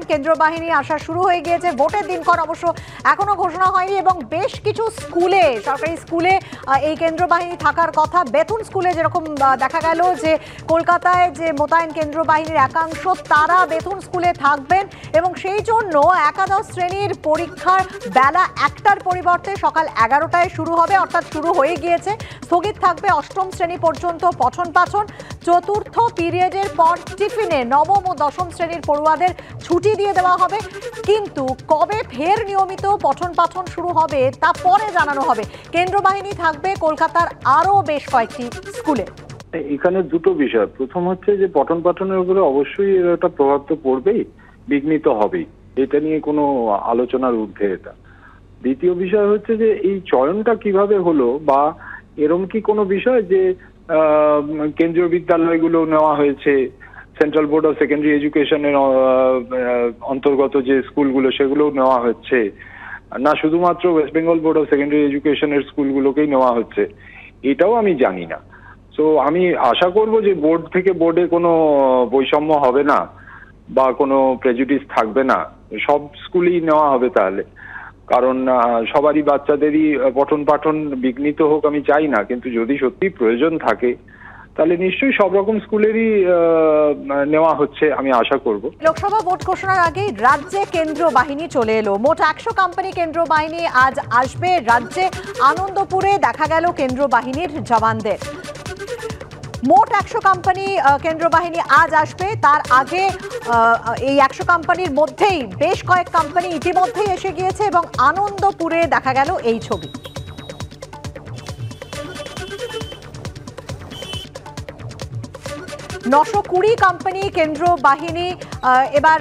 কেন্দ্রীয় বাহিনী আসা শুরু হয়ে গিয়েছে। ভোটের দিনক্ষণ অবশ্য এখনো ঘোষণা হয়নি এবং বেশ কিছু স্কুলে, সরকারি স্কুলে এই কেন্দ্রীয় বাহিনী থাকার কথা। বেথুন স্কুলে যেরকম দেখা গেল যে কলকাতায় যে মোতায়েন কেন্দ্রীয় বাহিনীর একাংশ তারা বেথুন স্কুলে থাকবেন এবং সেই জন্য একাদশ শ্রেণীর পরীক্ষার বেলা 1টার পরিবর্তে সকাল 11টায় শুরু হবে, অর্থাৎ শুরু হয়ে গিয়েছে। স্থগিত থাকবে অষ্টম শ্রেণী পর্যন্ত পঠন পাঠন। চতুর্থ পিরিয়ডের পর টিফিনে নবম ও দশম শ্রেণীর পড়ুয়াদের ছুটি দিয়ে দেওয়া হবে, কিন্তু কবে ফের নিয়মিত পঠন পাঠন শুরু হবে তা পরে জানানো হবে। কেন্দ্র বাহিনী থাকবে কলকাতার আরও বেশ কয়েকটি স্কুলে। এখানে দুটো বিষয়। প্রথম হচ্ছে যে পঠন পাঠনের উপরে অবশ্যই একটা প্রভাব তো পড়বেই, বিঘ্নিত হবেই, এটা নিয়ে কোনো আলোচনার ঊর্ধ্বে এটা। দ্বিতীয় বিষয় হচ্ছে যে এই চয়নটা কিভাবে হলো, বা এরম কি কোনো বিষয় যে কেন্দ্রীয় বিদ্যালয়গুলো নেওয়া হয়েছে, সেন্ট্রাল বোর্ড অফ সেকেন্ডারি এডুকেশনের অন্তর্গত যে স্কুলগুলো সেগুলোও নেওয়া হচ্ছে, না শুধুমাত্র West Bengal board of secondary এডুকেশনের স্কুলগুলোকেই নেওয়া হচ্ছে, এটাও আমি জানি না। তো আমি আশা করব যে বোর্ড থেকে বোর্ডে কোনো বৈষম্য হবে না বা কোনো প্রেজুডিস থাকবে না, সব স্কুলেই নেওয়া হবে তাহলে। কারণ সবারই বাচ্চাদেরই পঠন পাঠন বিঘ্নিত হোক আমি চাই না, কিন্তু যদি সত্যি প্রয়োজন থাকে তাহলে নিশ্চয়ই সব রকম স্কুলেরই নেওয়া হচ্ছে, আমি আশা করব। লোকসভা ভোট ঘোষণার আগেই রাজ্যে কেন্দ্রীয় বাহিনী চলে এলো। মোট 100 কোম্পানি কেন্দ্রীয় বাহিনী আজ আসবে রাজ্যে। আনন্দপুরে দেখা গেল কেন্দ্রীয় বাহিনীর জওয়ানদের। মোট 100 কোম্পানি কেন্দ্রীয় বাহিনী আজ আসবে। তার আগে এই 100 কোম্পানির মধ্যেই বেশ কয়েক কোম্পানি ইতিমধ্যেই এসে গিয়েছে এবং আনন্দপুরে দেখা গেল এই ছবি। 920 কোম্পানি কেন্দ্রীয় বাহিনী এবার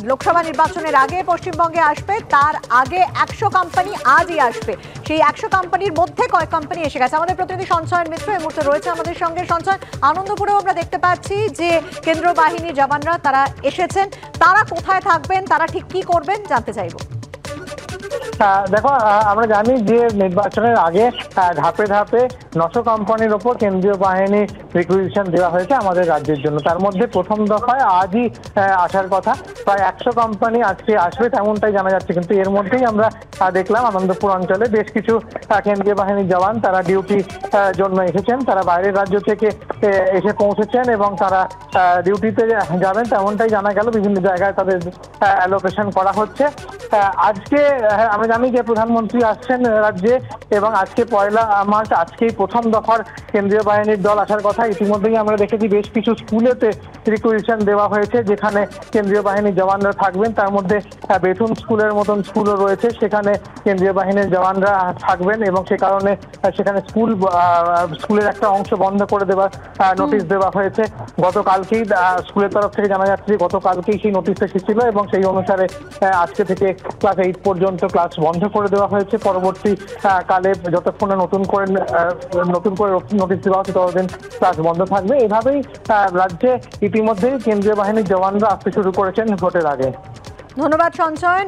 লোকসভা নির্বাচনের আগে পশ্চিমবঙ্গে আসবে। তার আগে 100 কোম্পানি আজই আসবে। সেই 100 কোম্পানির মধ্যে কয়েক কোম্পানি এসে গেছে। আমাদের প্রতিনিধি সঞ্চয়ন মিত্র এই মুহূর্তে রয়েছে আমাদের সঙ্গে। সঞ্চয়, আনন্দপুরেও আমরা দেখতে পাচ্ছি যে কেন্দ্রীয় বাহিনীর জওয়ানরা তারা এসেছেন। তারা কোথায় থাকবেন, তারা ঠিক কি করবেন জানতে চাইব। দেখো, আমরা জানি যে নির্বাচনের আগে ধাপে ধাপে 900 কোম্পানির ওপর কেন্দ্রীয় বাহিনী রিকুইজিশন দেওয়া হয়েছে আমাদের রাজ্যের জন্য। তার মধ্যে প্রথম দফায় আজই আসার কথা। প্রায় 100 কোম্পানি আজকে আসবে তেমনটাই জানা যাচ্ছে, কিন্তু এর মধ্যেই আমরা দেখলাম আনন্দপুর অঞ্চলে বেশ কিছু কেন্দ্রীয় বাহিনীর জওয়ান তারা ডিউটি জন্য এসেছেন। তারা বাইরের রাজ্য থেকে এসে পৌঁছেছেন এবং তারা ডিউটিতে যাবেন তেমনটাই জানা গেল। বিভিন্ন জায়গায় তাদের অ্যালোকেশন করা হচ্ছে। আজকে আমরা জানি যে প্রধানমন্ত্রী আসছেন রাজ্যে এবং আজকে 1 মার্চ, আজকেই প্রথম দফার কেন্দ্রীয় বাহিনীর দল আসার কথা। ইতিমধ্যেই আমরা দেখেছি বেশ কিছু স্কুলেতে রিকুইজিশন দেওয়া হয়েছে যেখানে কেন্দ্রীয় বাহিনীর জওয়ানরা থাকবেন। তার মধ্যে বেথুন স্কুলের মতন স্কুলও রয়েছে, সেখানে কেন্দ্রীয় বাহিনীর জওয়ানরা থাকবেন এবং সে কারণে সেখানে স্কুলের একটা অংশ বন্ধ করে দেওয়ার নোটিশ দেওয়া হয়েছে। গতকালকেই স্কুলের তরফ থেকে জানা যাচ্ছে যে গতকালকেই সেই নোটিশ এসেছিল এবং সেই অনুসারে আজকে থেকে ক্লাস 8 পর্যন্ত ক্লাস বন্ধ করে দেওয়া হয়েছে। পরবর্তী কালে যতক্ষণে নতুন করে নোটিশ দেওয়া হচ্ছে ততদিন ক্লাস বন্ধ থাকবে। এভাবেই রাজ্যে ইতিমধ্যেই কেন্দ্রীয় বাহিনীর জওয়ানরা আসতে শুরু করেছেন ভোটের আগে। ধন্যবাদ সঞ্চয়ন।